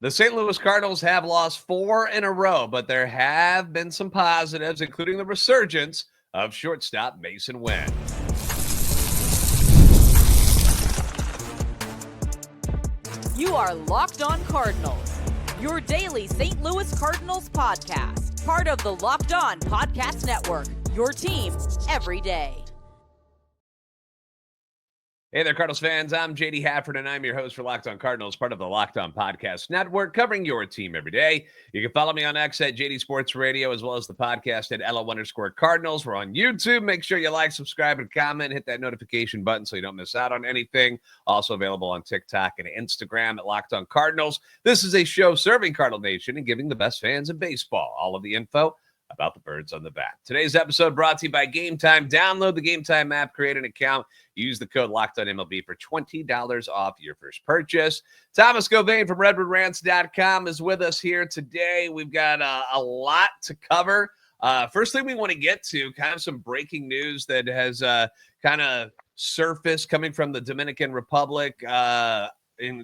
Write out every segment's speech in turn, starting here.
The St. Louis Cardinals have lost 4 in a row, but there have been some positives, including the resurgence of shortstop Masyn Winn. You are Locked On Cardinals, your daily St. Louis Cardinals podcast, part of the Locked On Podcast Network, your team every day. Hey there, Cardinals fans. I'm JD Hafford, and I'm your host for Locked On Cardinals, part of the Locked On Podcast Network, covering your team every day. You can follow me on X at JD Sports Radio, as well as the podcast at LO_Cardinals. We're on YouTube. Make sure you like, subscribe, and comment. Hit that notification button so you don't miss out on anything. Also available on TikTok and Instagram at Locked On Cardinals. This is a show serving Cardinal Nation and giving the best fans in baseball all of the info about the birds on the bat. Today's episode brought to you by Gametime. Download the Gametime app, create an account, use the code LOCKEDONMLB for $20 off your first purchase. Thomas Govain from RedwoodRants.com is with us here today. We've got a lot to cover. First thing we want to get to, kind of some breaking news that has kind of surfaced coming from the Dominican Republic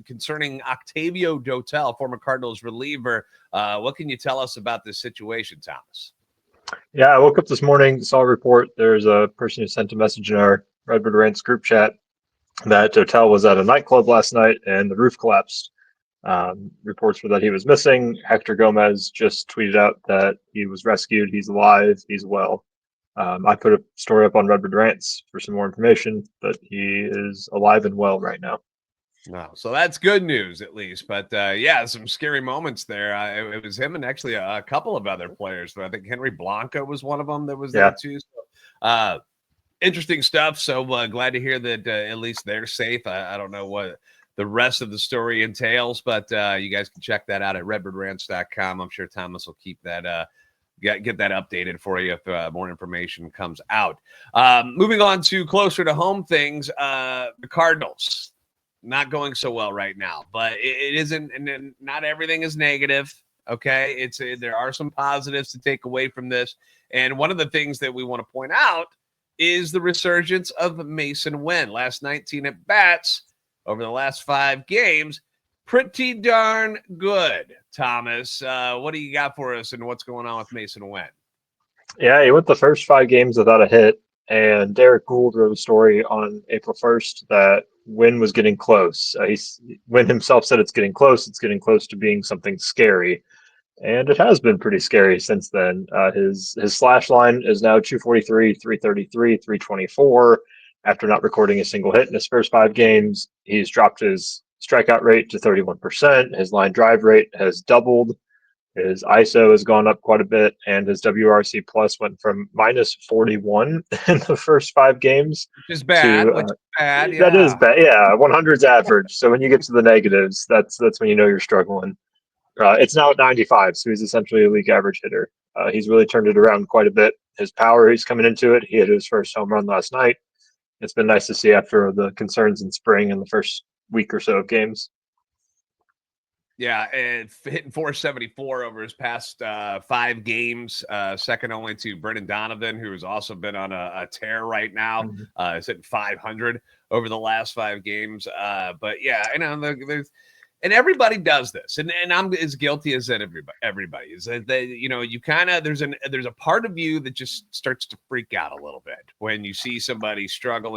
concerning Octavio Dotel, former Cardinals reliever. What can you tell us about this situation, Thomas? Yeah, I woke up this morning, saw a report. There's a person who sent a message in our Redwood Rants group chat that Dotel was at a nightclub last night and the roof collapsed. Reports were that he was missing. Hector Gomez just tweeted out that he was rescued. He's alive. He's well. I put a story up on Redwood Rants for some more information, but he is alive and well right now. No, so that's good news at least. But yeah, some scary moments there. It was him and actually a couple of other players. But I think Henry Blanco was one of them that was there too. So, interesting stuff. So glad to hear that at least they're safe. I don't know what the rest of the story entails, but you guys can check that out at redwoodranch.com. I'm sure Thomas will keep that get that updated for you if more information comes out. Moving on to closer to home things, the Cardinals. Not going so well right now, but it isn't, and not everything is negative. Okay, there are some positives to take away from this, and one of the things that we want to point out is the resurgence of Masyn Winn. Last 19 at bats over the last 5 games, pretty darn good. Thomas, what do you got for us, and what's going on with Masyn Winn? Yeah, he went the first 5 games without a hit, and Derek Gould wrote a story on April 1st that Winn was getting close. Winn himself said it's getting close. It's getting close to being something scary, and it has been pretty scary since then. His slash line is now 243, 333, 324. After not recording a single hit in his first 5 games, he's dropped his strikeout rate to 31%. His line drive rate has doubled. His ISO has gone up quite a bit, and his WRC plus went from minus 41 in the first 5 games. Which is bad. Yeah. That is bad. Yeah, 100's average. So when you get to the negatives, that's when you know you're struggling. It's now at 95, so he's essentially a league average hitter. He's really turned it around quite a bit. His power, he's coming into it. He hit his first home run last night. It's been nice to see after the concerns in spring and the first week or so of games. Yeah, and hitting 474 over his past 5 games, second only to Brendan Donovan, who has also been on a tear right now. He's hitting 500 over the last 5 games. But yeah, I know there's, and everybody does this, and I'm as guilty as that. Everybody is that you kind of there's a part of you that just starts to freak out a little bit when you see somebody struggle.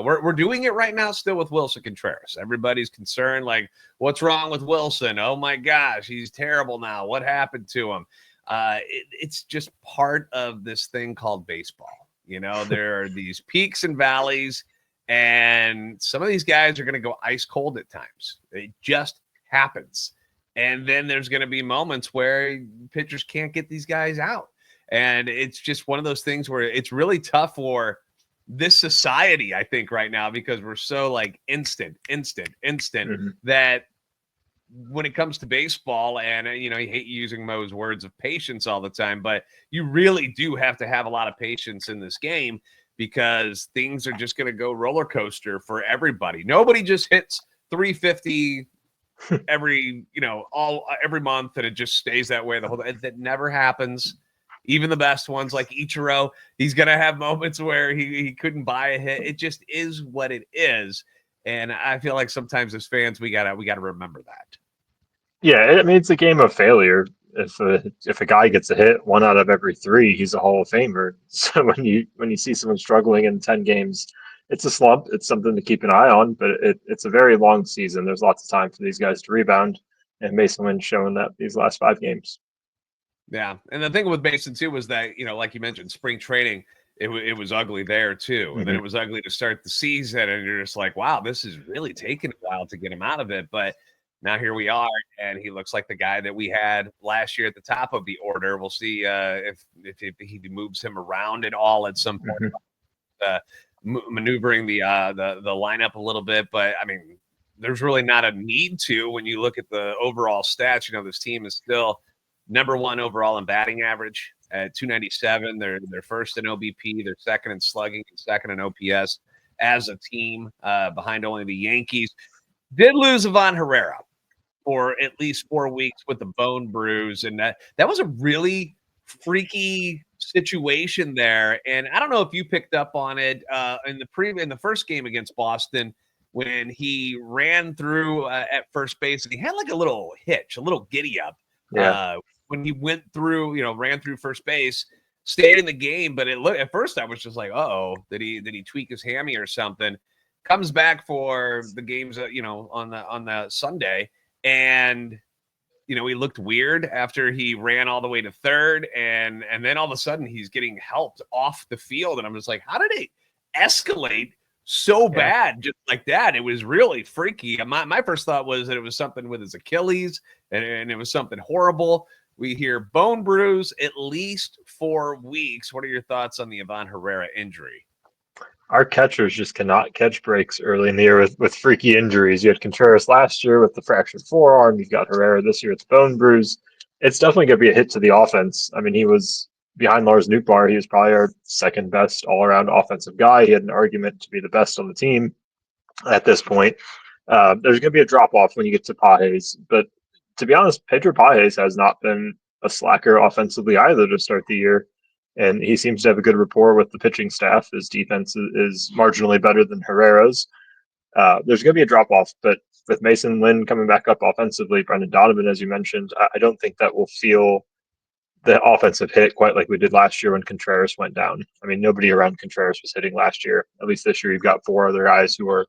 We're doing it right now still with Wilson Contreras. Everybody's concerned, like, what's wrong with Wilson? Oh my gosh, he's terrible now. What happened to him? It's just part of this thing called baseball. There are these peaks and valleys, and some of these guys are going to go ice cold at times. It just happens. And then there's going to be moments where pitchers can't get these guys out. And it's just one of those things where it's really tough for this society, I think, right now, because we're so like instant that when it comes to baseball, and I hate using Mo's words of patience all the time, but you really do have to have a lot of patience in this game because things are just going to go roller coaster for everybody. Nobody just hits 350 every month and it just stays that way the whole time. That never happens. Even the best ones like Ichiro, he's gonna have moments where he couldn't buy a hit. It just is what it is, and I feel like sometimes as fans we gotta remember that. Yeah, I mean it's a game of failure. If a guy gets a hit, 1 out of every 3, he's a Hall of Famer. So when you see someone struggling in 10 games, it's a slump. It's something to keep an eye on, but it's a very long season. There's lots of time for these guys to rebound, and Masyn Winn showing that these last 5 games. Yeah, and the thing with Mason too was that like you mentioned, spring training, it was ugly there too, and then it was ugly to start the season, and you're just like, wow, this is really taking a while to get him out of it, but now here we are, and he looks like the guy that we had last year at the top of the order. We'll see if he moves him around at all at some point, maneuvering the lineup a little bit, but I mean, there's really not a need to when you look at the overall stats. This team is still number 1 overall in batting average at 297. They're first in OBP. They're second in slugging and second in OPS as a team, behind only the Yankees. Did lose Ivan Herrera for at least 4 weeks with the bone bruise, and that was a really freaky situation there. And I don't know if you picked up on it in the first game against Boston when he ran through at first base, and he had like a little hitch, a little giddy up. Yeah. When he went through, ran through first base, stayed in the game, but at first I was just like, uh-oh, did he tweak his hammy or something? Comes back for the games, on the Sunday, and he looked weird after he ran all the way to third, and then all of a sudden he's getting helped off the field, and I'm just like, how did it escalate so bad just like that? It was really freaky. My first thought was that it was something with his Achilles, and it was something horrible. We hear bone bruise, at least 4 weeks. What are your thoughts on the Ivan Herrera injury? Our catchers just cannot catch breaks early in the year with freaky injuries. You had Contreras last year with the fractured forearm. You've got Herrera this year with the bone bruise. It's definitely going to be a hit to the offense. I mean, he was behind Lars Nootbaar. He was probably our second best all-around offensive guy. He had an argument to be the best on the team at this point. There's going to be a drop-off when you get to Pages, but to be honest, Pedro Pages has not been a slacker offensively either to start the year, and he seems to have a good rapport with the pitching staff. His defense is marginally better than Herrera's. There's going to be a drop-off, but with Masyn Winn coming back up offensively, Brendan Donovan, as you mentioned, I don't think that will feel the offensive hit quite like we did last year when Contreras went down. I mean, nobody around Contreras was hitting last year. At least this year, you've got 4 other guys who are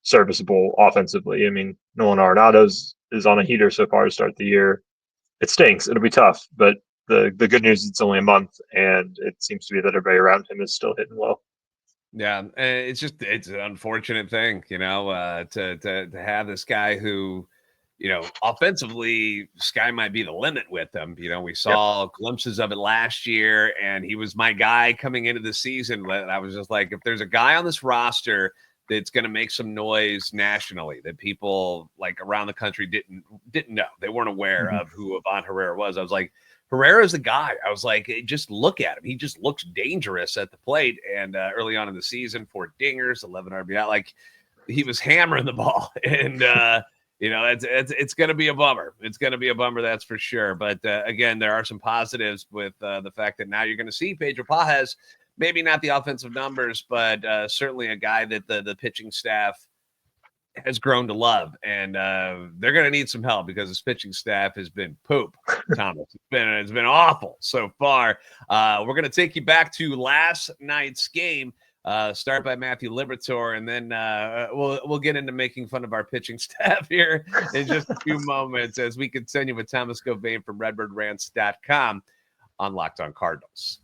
serviceable offensively. I mean, Nolan Arenado's is on a heater so far to start the year. It stinks. It'll be tough, but the good news is it's only a month, and it seems to be that everybody around him is still hitting well. Yeah, it's an unfortunate thing, to have this guy who, offensively, sky might be the limit with him. We saw glimpses of it last year, and he was my guy coming into the season. I was just like, if there's a guy on this roster that's going to make some noise nationally that people like around the country didn't know, they weren't aware of who Ivan Herrera was, I was like, Herrera's the guy. I was like, just look at him. He just looks dangerous at the plate. And early on in the season, 4 dingers, 11 RBI, like he was hammering the ball. And, it's going to be a bummer. It's going to be a bummer, that's for sure. But again, there are some positives with the fact that now you're going to see Pedro Pages, maybe not the offensive numbers, but certainly a guy that the pitching staff has grown to love, and they're going to need some help because this pitching staff has been poop, Thomas. It's been awful so far. We're going to take you back to last night's game. Start by Matthew Liberatore, and then we'll get into making fun of our pitching staff here in just a few moments as we continue with Thomas Govain from RedbirdRants.com on Locked On Cardinals.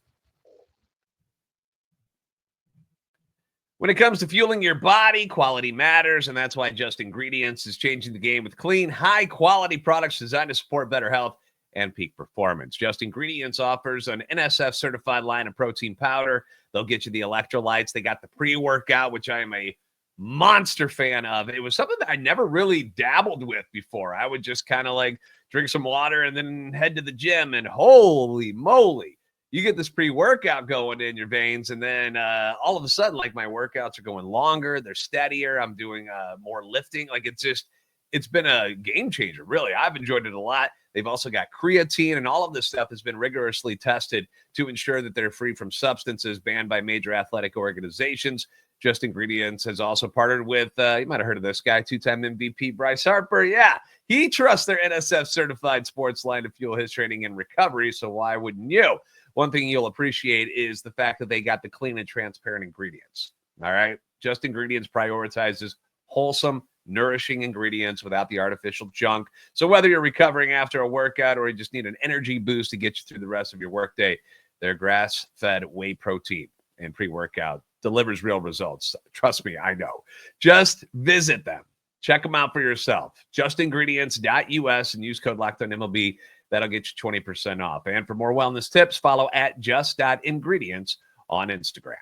When it comes to fueling your body, quality matters, and that's why Just Ingredients is changing the game with clean, high-quality products designed to support better health and peak performance. Just Ingredients offers an NSF-certified line of protein powder. They'll get you the electrolytes. They got the pre-workout, which I am a monster fan of. It was something that I never really dabbled with before. I would just kind of like drink some water and then head to the gym, and holy moly, you get this pre-workout going in your veins, and then all of a sudden, like, my workouts are going longer, they're steadier, I'm doing more lifting. Like, it's been a game changer, really. I've enjoyed it a lot. They've also got creatine, and all of this stuff has been rigorously tested to ensure that they're free from substances banned by major athletic organizations. Just Ingredients has also partnered with, you might have heard of this guy, 2-time MVP Bryce Harper. Yeah, he trusts their NSF-certified sports line to fuel his training and recovery, so why wouldn't you? One thing you'll appreciate is the fact that they got the clean and transparent ingredients, all right? Just Ingredients prioritizes wholesome, nourishing ingredients without the artificial junk. So whether you're recovering after a workout or you just need an energy boost to get you through the rest of your workday, their grass-fed whey protein and pre-workout delivers real results. Trust me, I know. Just visit them. Check them out for yourself. Justingredients.us and use code LOCKEDONMLB. That'll get you 20% off. And for more wellness tips, follow at just.ingredients on Instagram.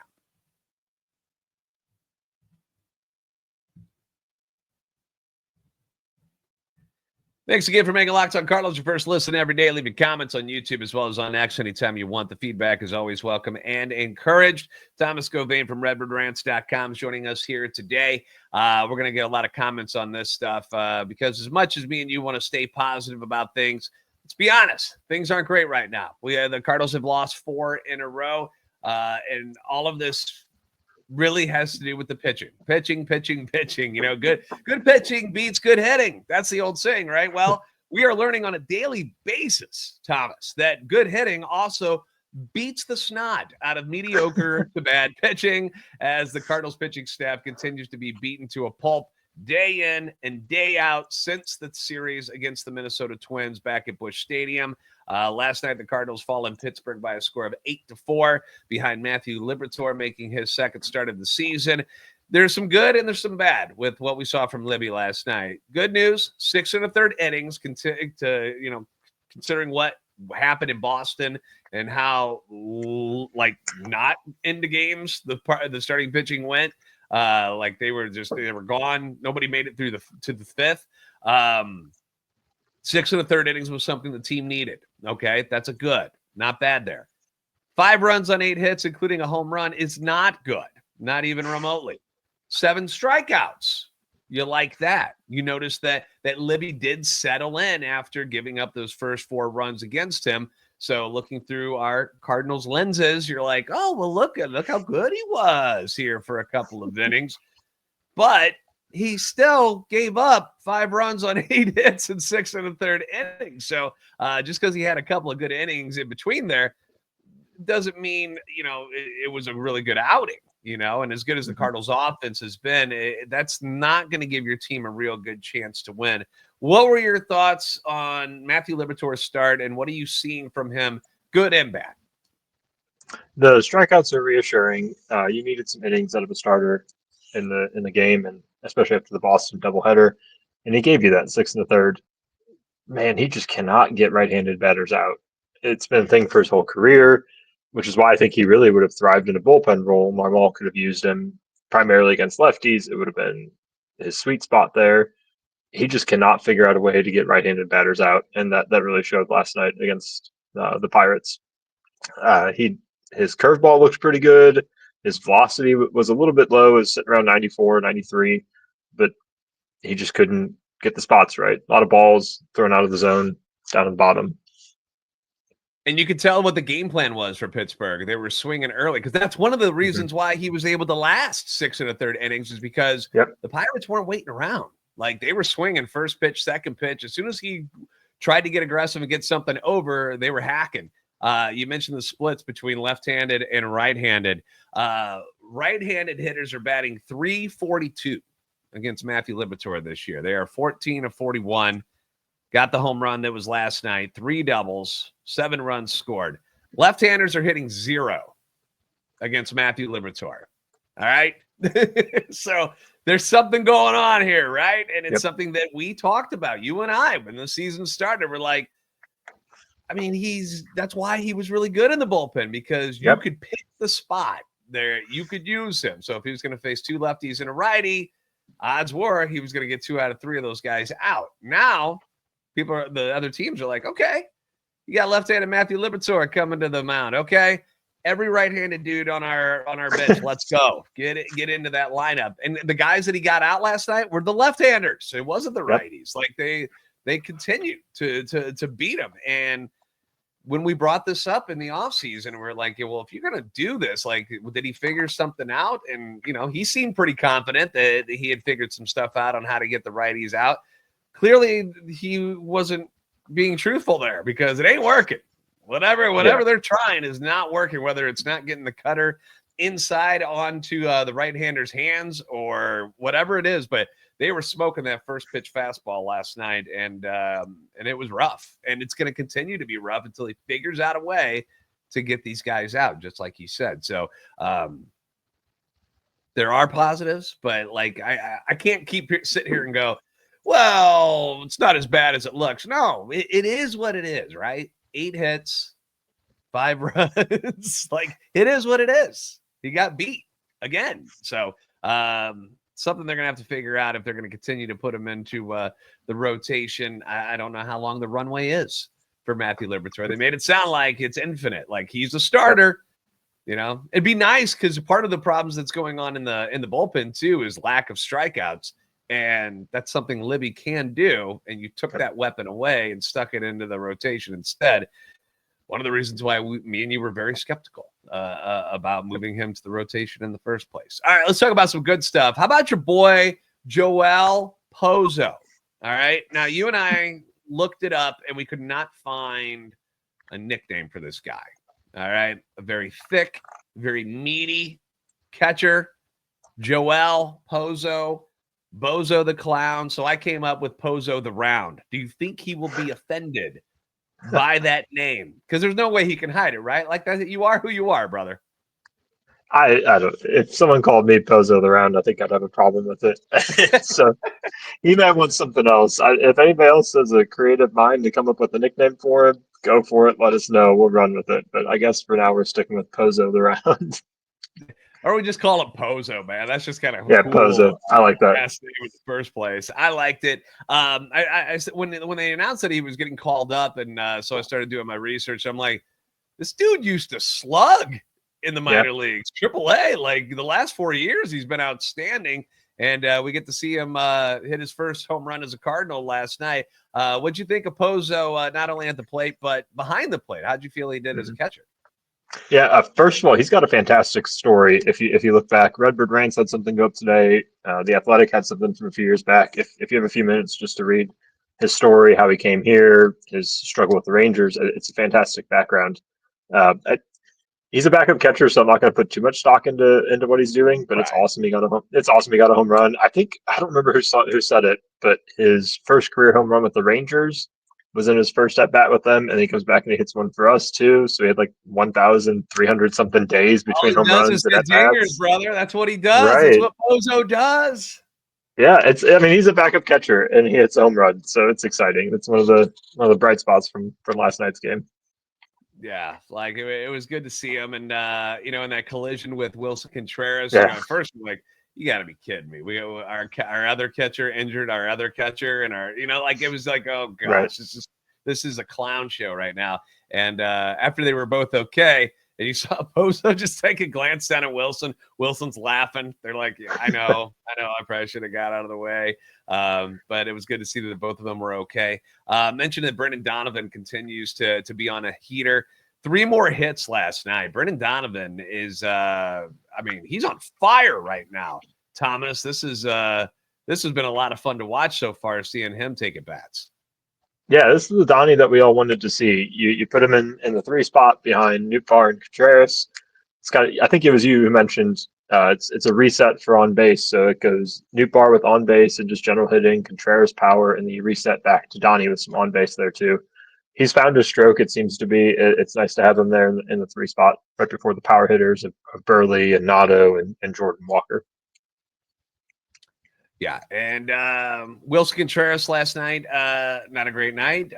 Thanks again for making Locked On Cardinals your first listen every day. Leaving comments on YouTube as well as on X anytime you want. The feedback is always welcome and encouraged. Thomas Govain from RedbirdRants.com is joining us here today. We're going to get a lot of comments on this stuff because as much as me and you want to stay positive about things, let's be honest, things aren't great right now. The Cardinals have lost 4 in a row, and all of this really has to do with the pitching. Pitching. You know, good pitching beats good hitting. That's the old saying, right? Well, we are learning on a daily basis, Thomas, that good hitting also beats the snot out of mediocre to bad pitching as the Cardinals pitching staff continues to be beaten to a pulp day in and day out since the series against the Minnesota Twins back at Busch Stadium. Last night, the Cardinals fall in Pittsburgh by a score of 8-4 behind Matthew Liberatore making his second start of the season. There's some good and there's some bad with what we saw from Libby last night. Good news, 6 1/3 innings, considering what happened in Boston and how not into games the starting pitching went. They were gone. Nobody made it through to the fifth. 6 1/3 innings was something the team needed. Okay, that's a good, not bad there. 5 runs on 8 hits, including a home run, is not good, not even remotely. 7 strikeouts. You like that. You notice that Libby did settle in after giving up those first 4 runs against him. So looking through our Cardinals lenses, you're like, oh, well, look how good he was here for a couple of innings. But he still gave up 5 runs on 8 hits in 6 1/3 innings. So just because he had a couple of good innings in between there doesn't mean, it was a really good outing, and as good as the Cardinals offense has been, that's not going to give your team a real good chance to win. What were your thoughts on Matthew Liberatore's start, and what are you seeing from him, good and bad? The strikeouts are reassuring. You needed some innings out of a starter in the game, and especially after the Boston doubleheader, and he gave you that 6 1/3. Man, he just cannot get right-handed batters out. It's been a thing for his whole career, which is why I think he really would have thrived in a bullpen role. Marmol could have used him primarily against lefties. It would have been his sweet spot there. He just cannot figure out a way to get right-handed batters out, and that really showed last night against the Pirates. His curveball looked pretty good. His velocity was a little bit low, it was sitting around 94, 93, but he just couldn't get the spots right. A lot of balls thrown out of the zone down at the bottom. And you could tell what the game plan was for Pittsburgh. They were swinging early because that's one of the reasons why he was able to last 6 1/3 innings is because the Pirates weren't waiting around. Like they were swinging first pitch, second pitch. As soon as he tried to get aggressive and get something over, they were hacking. You mentioned the splits between left-handed and right-handed. Right-handed hitters are batting .342 against Matthew Liberatore this year. They are 14 of 41. Got the home run that was last night. 3 doubles, 7 runs scored. Left-handers are hitting 0 against Matthew Liberatore. All right? So there's something going on here, right? And it's something that we talked about, you and I, when the season started. We're like, I mean, that's why he was really good in the bullpen, because you could pick the spot there. You could use him. So if he was going to face 2 lefties and a righty, odds were he was going to get 2 out of 3 of those guys out. Now, the other teams are like, okay, you got left-handed Matthew Liberatore coming to the mound. Okay, every right-handed dude on our bench, let's go. Get into that lineup. And the guys that he got out last night were the left-handers. It wasn't the righties. Like they continued to beat him. And when we brought this up in the offseason, we're like, well, if you're going to do this, like, did he figure something out? And, he seemed pretty confident that he had figured some stuff out on how to get the righties out. Clearly, he wasn't being truthful there because it ain't working. Whatever they're trying is not working, whether it's not getting the cutter inside onto the right-hander's hands or whatever it is. But they were smoking that first pitch fastball last night, and it was rough. And it's going to continue to be rough until he figures out a way to get these guys out, just like he said. So there are positives, but like I can't sit here and go, well, it's not as bad as it looks. No, it is what it is, right? 8 hits, 5 runs. Like, it is what it is. He got beat again. So something they're going to have to figure out if they're going to continue to put him into the rotation. I don't know how long the runway is for Matthew Liberatore. They made it sound like it's infinite, like he's a starter. It'd be nice because part of the problems that's going on in the bullpen too is lack of strikeouts. And that's something Libby can do. And you took that weapon away and stuck it into the rotation instead. One of the reasons why me and you were very skeptical about moving him to the rotation in the first place. All right, let's talk about some good stuff. How about your boy, Joel Pozo? All right. Now, you and I looked it up, and we could not find a nickname for this guy. All right. A very thick, very meaty catcher, Joel Pozo. Bozo the Clown. So I came up with Pozo the Round. Do you think he will be offended by that name? Because there's no way he can hide it, right? Like that, you are who you are, brother. I don't. If someone called me Pozo the Round, I think I'd have a problem with it. So he might want something else. If anybody else has a creative mind to come up with a nickname for him, go for it. Let us know. We'll run with it. But I guess for now we're sticking with Pozo the Round. Or we just call it Pozo, man. That's just kind of cool. Pozo. I like that. Name in the first place. I liked it. I when they announced that he was getting called up, and so I started doing my research. I'm like, this dude used to slug in the minor leagues, AAA. Like the last 4 years, he's been outstanding. And we get to see him hit his first home run as a Cardinal last night. What'd you think of Pozo, not only at the plate but behind the plate? How'd you feel he did as a catcher? Yeah, first of all, he's got a fantastic story. If you look back, Redbird Rants had something go up today. The Athletic had something from a few years back. If you have a few minutes just to read his story, how he came here, his struggle with the Rangers, it's a fantastic background. He's a backup catcher, so I'm not going to put too much stock into what he's doing. But It's awesome he got a home run. I don't remember who said it, but his first career home run with the Rangers was in his first at bat with them, and he comes back and he hits one for us too. So he had like 1,300 something days between home runs and at bats. Brother, that's what he does. Right. That's what Pozo does. Yeah, he's a backup catcher and he hits home runs, so it's exciting. It's one of the bright spots from last night's game. Yeah, like it was good to see him, and in that collision with Wilson Contreras. First like, you got to be kidding me. We our other catcher injured our other catcher, and it was like, oh gosh, right. This is a clown show right now. And after they were both okay, and you saw Pozo just take a glance down at Wilson. Wilson's laughing. They're like, yeah, I know, I probably should have got out of the way. But it was good to see that both of them were okay. Mentioned that Brendan Donovan continues to be on a heater. 3 more hits last night. Brendan Donovan is, he's on fire right now. Thomas, this has been a lot of fun to watch so far, seeing him take at bats. Yeah, this is the Donnie that we all wanted to see. You put him in the 3 spot behind Nootbaar and Contreras. I think it was you who mentioned it's a reset for on base. So it goes Nootbaar with on base and just general hitting, Contreras power, and then you reset back to Donnie with some on base there too. He's found his stroke, it seems to be. It's nice to have him there in the 3 spot right before the power hitters of Burley and Nato and Jordan Walker. Yeah, and Wilson Contreras last night, not a great night.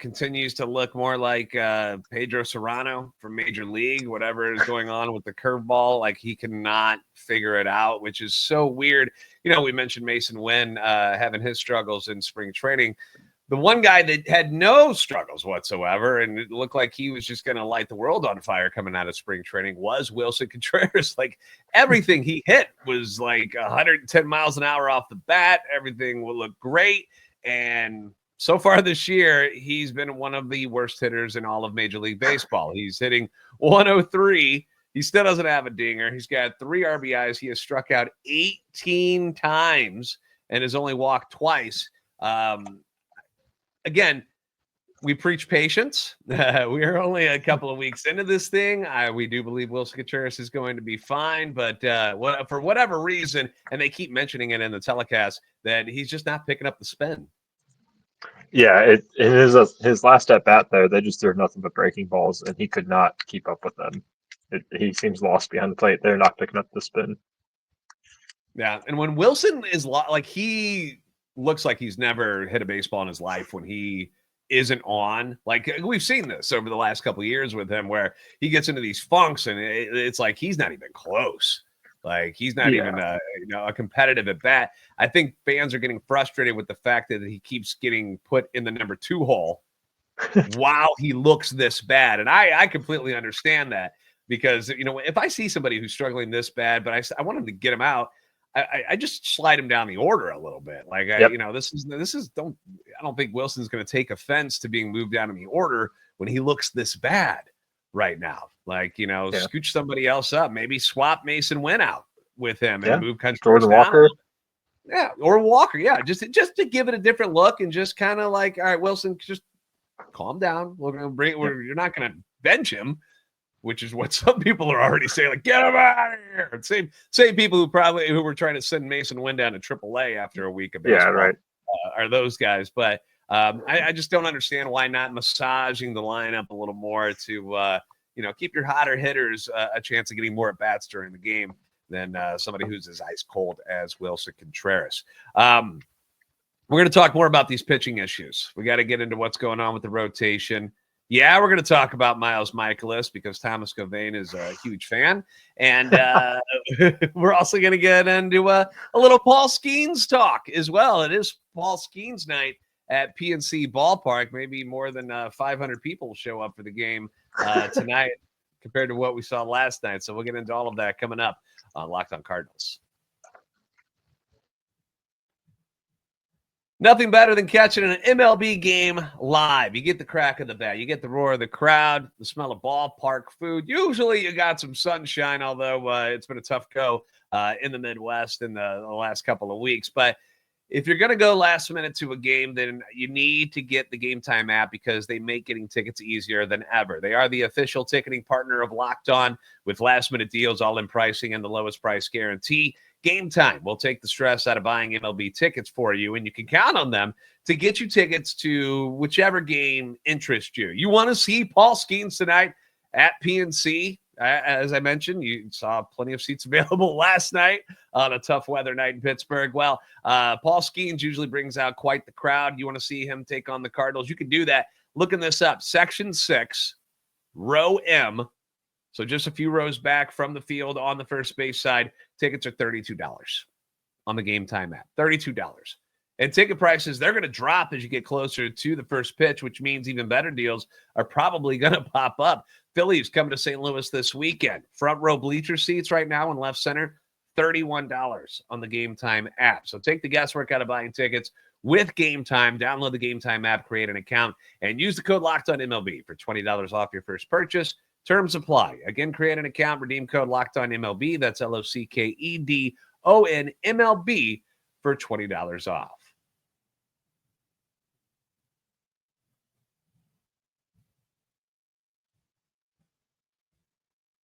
Continues to look more like Pedro Serrano from Major League, whatever is going on with the curveball. Like, he cannot figure it out, which is so weird. We mentioned Masyn Winn having his struggles in spring training. The one guy that had no struggles whatsoever, and it looked like he was just going to light the world on fire coming out of spring training, was Wilson Contreras. Like, everything he hit was like 110 miles an hour off the bat. Everything will look great. And so far this year, he's been one of the worst hitters in all of Major League Baseball. He's hitting 103. He still doesn't have a dinger. He's got 3 RBIs. He has struck out 18 times and has only walked twice. Again, we preach patience. We are only a couple of weeks into this thing. We do believe Willson Contreras is going to be fine, but for whatever reason, and they keep mentioning it in the telecast, that he's just not picking up the spin. Yeah, in his last at bat there, they just threw nothing but breaking balls, and he could not keep up with them. He seems lost behind the plate. They're not picking up the spin. Yeah, and when Willson is like, he looks like he's never hit a baseball in his life when he isn't on. Like, we've seen this over the last couple of years with him, where he gets into these funks, and it's like he's not even close. Like, he's not even a competitive at bat. I think fans are getting frustrated with the fact that he keeps getting put in the number 2 hole while he looks this bad, and I completely understand that, because if I see somebody who's struggling this bad, but I want him to get him out, I just slide him down the order a little bit. Like, I don't think Wilson's going to take offense to being moved down in the order when he looks this bad right now. Like, scooch somebody else up, maybe swap Masyn Winn out with him and move Contreras down. Walker. Yeah, or Walker. Yeah, just to give it a different look, and just kind of like, all right, Willson, just calm down. You're not going to bench him, which is what some people are already saying, like, get him out of here. Same people who were trying to send Masyn Winn down to AAA after a week of baseball. Yeah, right. Are those guys. But I just don't understand why not massaging the lineup a little more to, keep your hotter hitters a chance of getting more at-bats during the game than somebody who's as ice cold as Willson Contreras. We're going to talk more about these pitching issues. We got to get into what's going on with the rotation. Yeah, we're going to talk about Miles Mikolas, because Thomas Govain is a huge fan. And we're also going to get into a little Paul Skenes talk as well. It is Paul Skenes night at PNC Ballpark. Maybe more than 500 people will show up for the game tonight compared to what we saw last night. So we'll get into all of that coming up on Locked On Cardinals. Nothing better than catching an MLB game live. You get the crack of the bat. You get the roar of the crowd, the smell of ballpark food. Usually you got some sunshine, although it's been a tough go in the Midwest in the last couple of weeks. But if you're going to go last minute to a game, then you need to get the Gametime app, because they make getting tickets easier than ever. They are the official ticketing partner of Locked On, with last-minute deals, all-in pricing, and the lowest price guarantee. Gametime will take the stress out of buying MLB tickets for you, and you can count on them to get you tickets to whichever game interests you. You want to see Paul Skenes tonight at PNC? As I mentioned, you saw plenty of seats available last night on a tough weather night in Pittsburgh. Well, Paul Skenes usually brings out quite the crowd. You want to see him take on the Cardinals? You can do that. Looking this up, Section 6, Row M. So just a few rows back from the field on the first base side. Tickets are $32 on the Gametime app. $32. And ticket prices, they're going to drop as you get closer to the first pitch, which means even better deals are probably going to pop up. Phillies coming to St. Louis this weekend. Front row bleacher seats right now in left center, $31 on the Gametime app. So take the guesswork out of buying tickets with Gametime. Download the Gametime app, create an account, and use the code LOCKEDONMLB for $20 off your first purchase. Terms apply. Again, create an account, redeem code LOCKEDONMLB. That's LOCKEDONMLB for $20 off.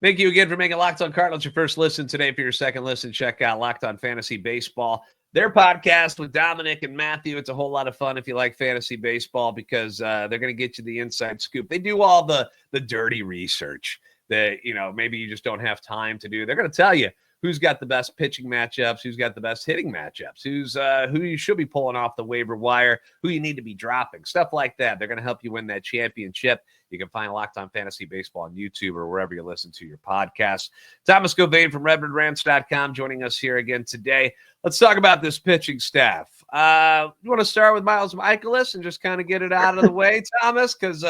Thank you again for making Locked On Cardinals your first listen today. For your second listen, check out Locked On Fantasy Baseball, their podcast with Dominic and Matthew. It's a whole lot of fun if you like fantasy baseball, because they're going to get you the inside scoop. They do all the dirty research that, maybe you just don't have time to do. They're going to tell you who's got the best pitching matchups, who's got the best hitting matchups, who you should be pulling off the waiver wire, who you need to be dropping, stuff like that. They're going to help you win that championship. You can find Locked On Fantasy Baseball on YouTube or wherever you listen to your podcasts. Thomas Govain from RedBirdRants.com joining us here again today. Let's talk about this pitching staff. You want to start with Miles Mikolas and just kind of get it out of the way, Thomas? Because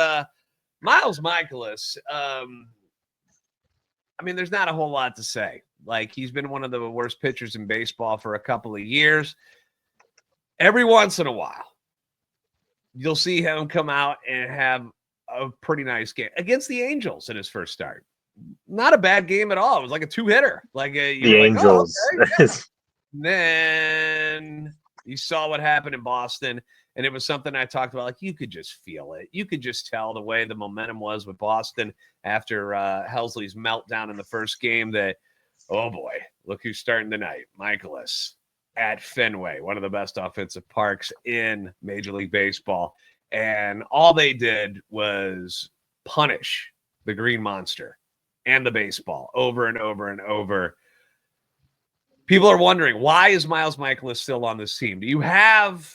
Miles Mikolas, there's not a whole lot to say. Like, he's been one of the worst pitchers in baseball for a couple of years. Every once in a while, you'll see him come out and have a pretty nice game against the Angels in his first start. Not a bad game at all. It was like a 2-hitter. Like the Angels. Like, oh, okay. Then you saw what happened in Boston, and it was something I talked about. Like, you could just feel it. You could just tell the way the momentum was with Boston after Helsley's meltdown in the first game that, oh boy, look who's starting tonight. Mikolas at Fenway, one of the best offensive parks in Major League Baseball. And all they did was punish the Green Monster and the baseball over and over and over. People are wondering, why is Miles Mikolas still on this team? Do you have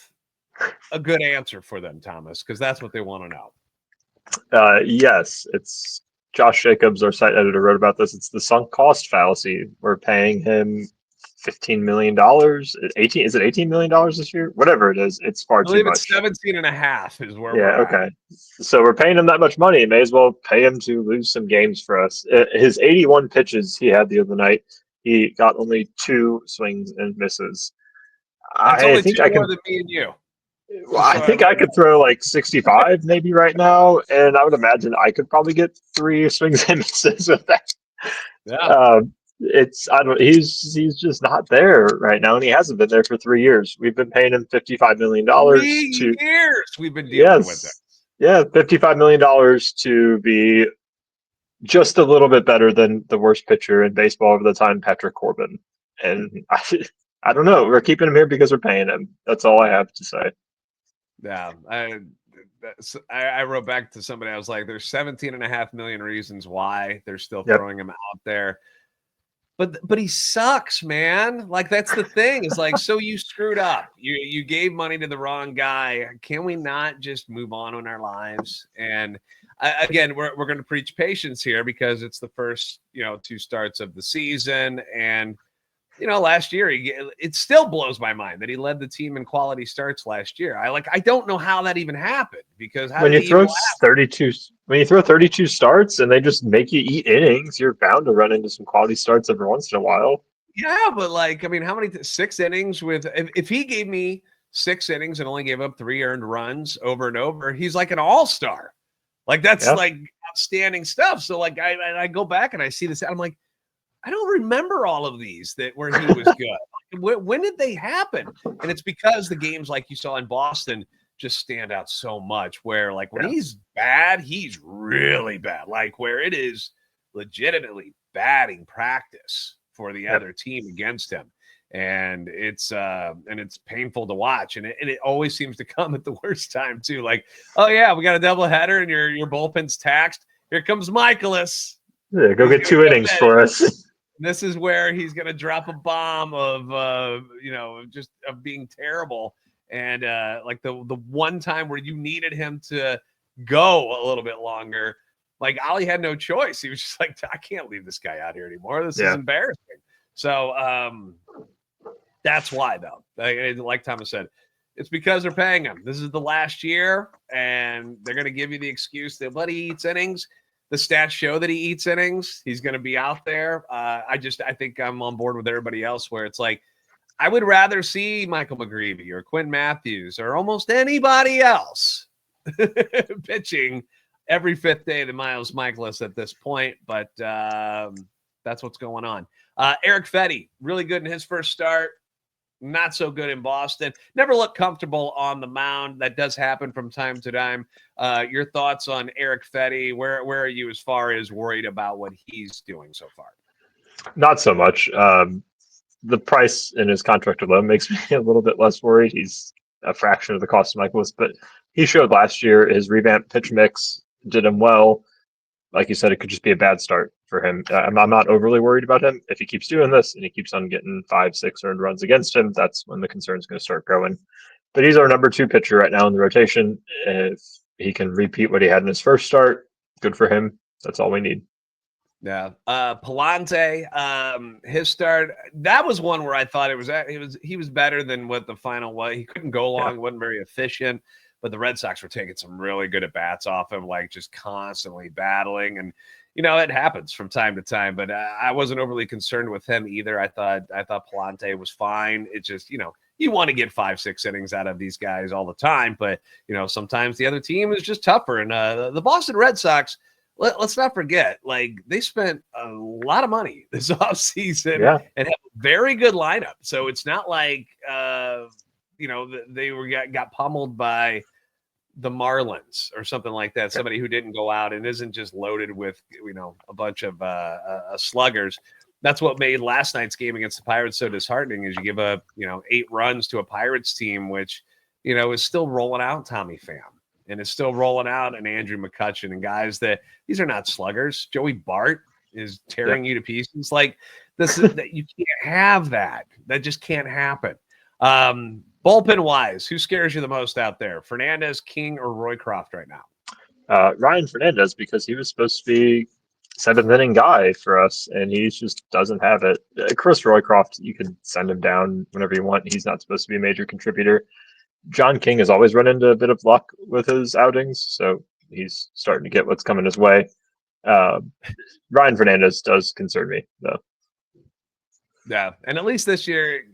a good answer for them, Thomas? Because that's what they want to know. Yes, it's Josh Jacobs, our site editor, wrote about this. It's the sunk cost fallacy. We're paying him $15 million. 18? Is it $18 million this year? Whatever it is, it's far too much. It's 17.5 is where we're at. Okay. So we're paying him that much money. May as well pay him to lose some games for us. His 81 pitches he had the other night, he got only 2 swings and misses. That's only 2 more than me and you. Well, I think I could throw like 65 maybe right now, and I would imagine I could probably get 3 swings and misses with that. Yeah. He's just not there right now, and he hasn't been there for 3 years. We've been paying him $55 million. 3 years we've been dealing with it. Yeah, $55 million to be just a little bit better than the worst pitcher in baseball over the time, Patrick Corbin. And I don't know. We're keeping him here because we're paying him. That's all I have to say. Yeah, I wrote back to somebody. I was like, there's 17.5 million reasons why they're still throwing him out there. But he sucks, man. Like, that's the thing. It's like, so you screwed up. You gave money to the wrong guy. Can we not just move on in our lives? And again, we're going to preach patience here because it's the first 2 starts of the season. And last year it still blows my mind that he led the team in quality starts last year. I don't know how that even happened, because when you throw 32 starts and they just make you eat innings, you're bound to run into some quality starts every once in a while. Yeah, but how many 6 innings with if he gave me 6 innings and only gave up 3 earned runs over and over, he's like an all-star. Like, that's like outstanding stuff. So I go back and I see this, I'm like, I don't remember all of these where he was good. When did they happen? And it's because the games like you saw in Boston just stand out so much, where when he's bad, he's really bad. Like, where it is legitimately batting practice for the other team against him. And it's painful to watch. And it always seems to come at the worst time too. Like, oh yeah, we got a doubleheader and your bullpen's taxed. Here comes Mikolas. Yeah, go get 2 innings for us. This is where he's going to drop a bomb of, just of being terrible. And like the one time where you needed him to go a little bit longer, like Ollie had no choice. He was just like, I can't leave this guy out here anymore. This is embarrassing. So that's why, though. Like Thomas said, it's because they're paying him. This is the last year, and they're going to give you the excuse that, but he eats innings. The stats show that he eats innings. He's going to be out there. I think I'm on board with everybody else, where it's like, I would rather see Michael McGreevy or Quinn Matthews or almost anybody else pitching every 5th day than Miles Mikolas at this point. But that's what's going on. Erick Fedde, really good in his first start. Not so good in Boston. Never looked comfortable on the mound. That does happen from time to time. Your thoughts on Erick Fedde? Where are you as far as worried about what he's doing so far? Not so much. The price in his contract alone makes me a little bit less worried. He's a fraction of the cost of Mikolas, but he showed last year his revamped pitch mix did him well. Like you said, it could just be a bad start for him. I'm not overly worried about him. If he keeps doing this and he keeps on getting 5-6 earned runs against him, that's when the concern is going to start growing. But he's our number 2 pitcher right now in the rotation. If he can repeat what he had in his first start, good for him. That's all we need. Yeah. Palante, his start, that was one where I thought he was better than what the final was. He couldn't go long, wasn't very efficient. But the Red Sox were taking some really good at-bats off him, like just constantly battling. And, it happens from time to time. But I wasn't overly concerned with him either. I thought Palante was fine. It just, you want to get 5-6 innings out of these guys all the time, but sometimes the other team is just tougher. And the Boston Red Sox, let's not forget, like, they spent a lot of money this offseason and have a very good lineup. So it's not like they got pummeled by the Marlins or something like that. Somebody who didn't go out and isn't just loaded with a bunch of sluggers. That's what made last night's game against the Pirates so disheartening, is you give up 8 runs to a Pirates team which is still rolling out Tommy Pham and is still rolling out an Andrew McCutchen and guys that these are not sluggers. Joey Bart is tearing you to pieces. Like, this is that you can't have that. That just can't happen. Bullpen wise, who scares you the most out there? Fernandez, King, or Roycroft right now? Ryan Fernandez, because he was supposed to be 7th inning guy for us, and he just doesn't have it. Chris Roycroft, you can send him down whenever you want. He's not supposed to be a major contributor. John King has always run into a bit of luck with his outings, so he's starting to get what's coming his way. Ryan Fernandez does concern me, though. Yeah, and at least this year,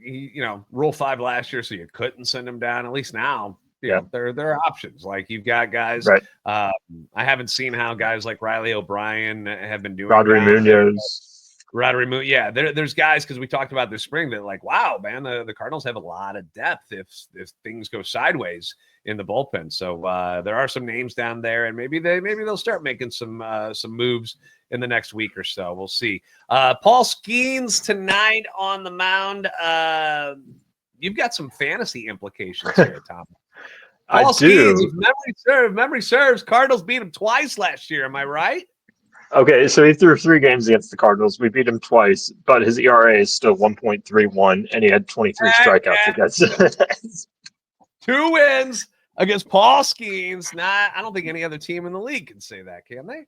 Rule 5 last year, so you couldn't send him down. At least now, there are options. Like, you've got guys. Right. I haven't seen how guys like Riley O'Brien have been doing. Rodri Munoz. Yeah, there's guys, because we talked about this spring, that like, wow, man, the Cardinals have a lot of depth if things go sideways in the bullpen. So there are some names down there, and maybe they'll start making some moves in the next week or so. We'll see. Paul Skenes tonight on the mound. You've got some fantasy implications here, Tom. Paul Skenes, if memory serves, Cardinals beat him twice last year. Am I right? Okay, so he threw 3 games against the Cardinals. We beat him twice, but his ERA is still 1.31, and he had 23 strikeouts against. 2 wins against Paul Skenes. I don't think any other team in the league can say that, can they?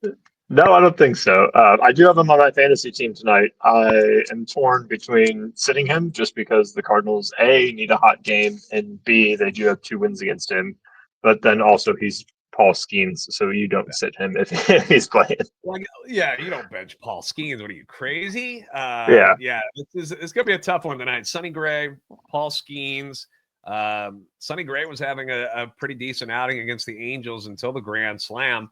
No, I don't think so. I do have him on my fantasy team tonight. I am torn between sitting him just because the Cardinals, A, need a hot game, and B, they do have 2 wins against him. But then also he's Paul Skenes, so you don't sit him if he's playing. Like, you don't bench Paul Skenes. What are you, crazy? Yeah. It's going to be a tough one tonight. Sonny Gray, Paul Skenes. Sonny Gray was having a pretty decent outing against the Angels until the grand slam.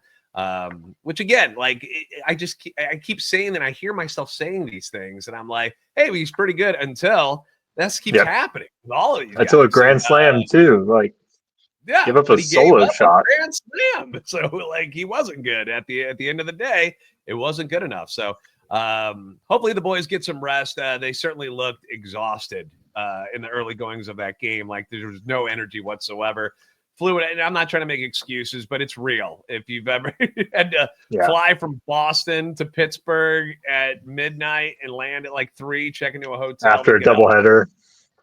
Which again, like, I keep saying that. I hear myself saying these things, and I'm like, hey, well, he's pretty good until this keeps happening with all of these guys. Until a grand slam too, like, give up a solo shot. Grand slam. So like, he wasn't good at the end of the day. It wasn't good enough. So hopefully the boys get some rest. They certainly looked exhausted in the early goings of that game. Like, there was no energy whatsoever. Fluid, and I'm not trying to make excuses, but it's real. If you've ever had to fly from Boston to Pittsburgh at midnight and land at like 3, check into a hotel after a doubleheader,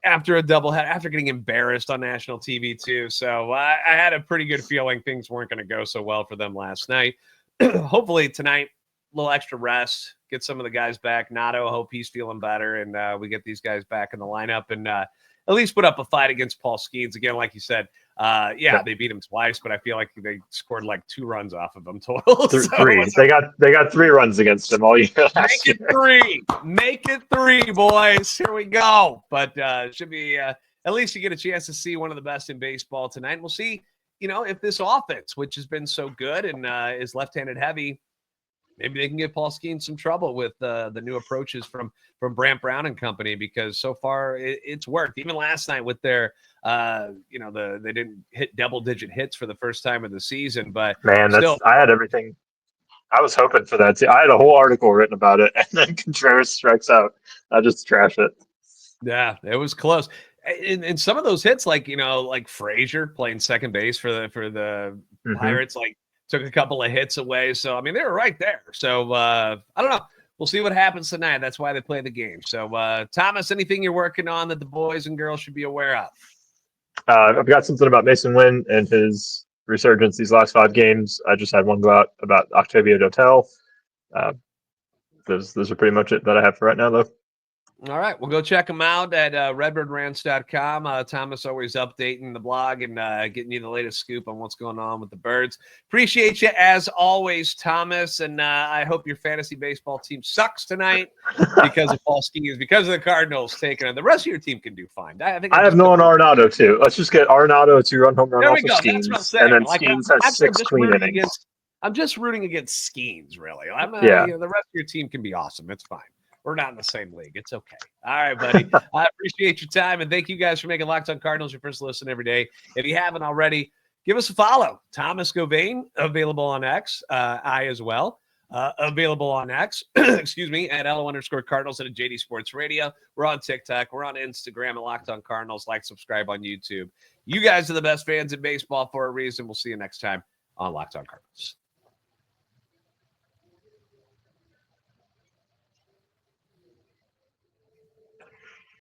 after getting embarrassed on national TV too. So I had a pretty good feeling things weren't going to go so well for them last night. Hopefully tonight, a little extra rest, get some of the guys back. Nato, hope he's feeling better, and we get these guys back in the lineup and at least put up a fight against Paul Skenes. Again, like you said, they beat him twice, but I feel like they scored like 2 runs off of him total. 3. They got 3 runs against him all year. Make it 3, boys. Here we go. But should be at least you get a chance to see one of the best in baseball tonight. We'll see, if this offense, which has been so good and is left-handed heavy, maybe they can give Paul Skenes some trouble with the new approaches from Brant Brown and company, because so far it's worked. Even last night with their, they didn't hit double-digit hits for the first time of the season. But man, I had everything. I was hoping for that too. I had a whole article written about it, and then Contreras strikes out. I just trash it. Yeah, it was close. And some of those hits, like Frazier playing second base for the Pirates, like, took a couple of hits away. So, I mean, they were right there. So, I don't know. We'll see what happens tonight. That's why they play the game. So, Thomas, anything you're working on that the boys and girls should be aware of? I've got something about Masyn Winn and his resurgence these last 5 games. I just had one go out about Octavio Dotel. Those are pretty much it that I have for right now, though. All right. Well, go check them out at redbirdrants.com. Thomas always updating the blog and getting you the latest scoop on what's going on with the Birds. Appreciate you as always, Thomas. And I hope your fantasy baseball team sucks tonight because of Paul Skenes, because of the Cardinals taking it. The rest of your team can do fine. I have Nolan Arenado, too. Let's just get Arenado to run home run there off we go. of Skenes. That's what I'm saying. And then like, Skenes has 6 clean innings. I'm just rooting against Skenes, really. Yeah. You know, the rest of your team can be awesome. It's fine. We're not in the same league. It's okay. All right, buddy. I appreciate your time, and thank you guys for making Locked On Cardinals your first listen every day. If you haven't already, give us a follow. Thomas Govain, available on X. I as well, available on X. Excuse me, at @LO_Cardinals and at JD Sports Radio. We're on TikTok. We're on Instagram at Locked On Cardinals. Like, subscribe on YouTube. You guys are the best fans in baseball for a reason. We'll see you next time on Locked On Cardinals.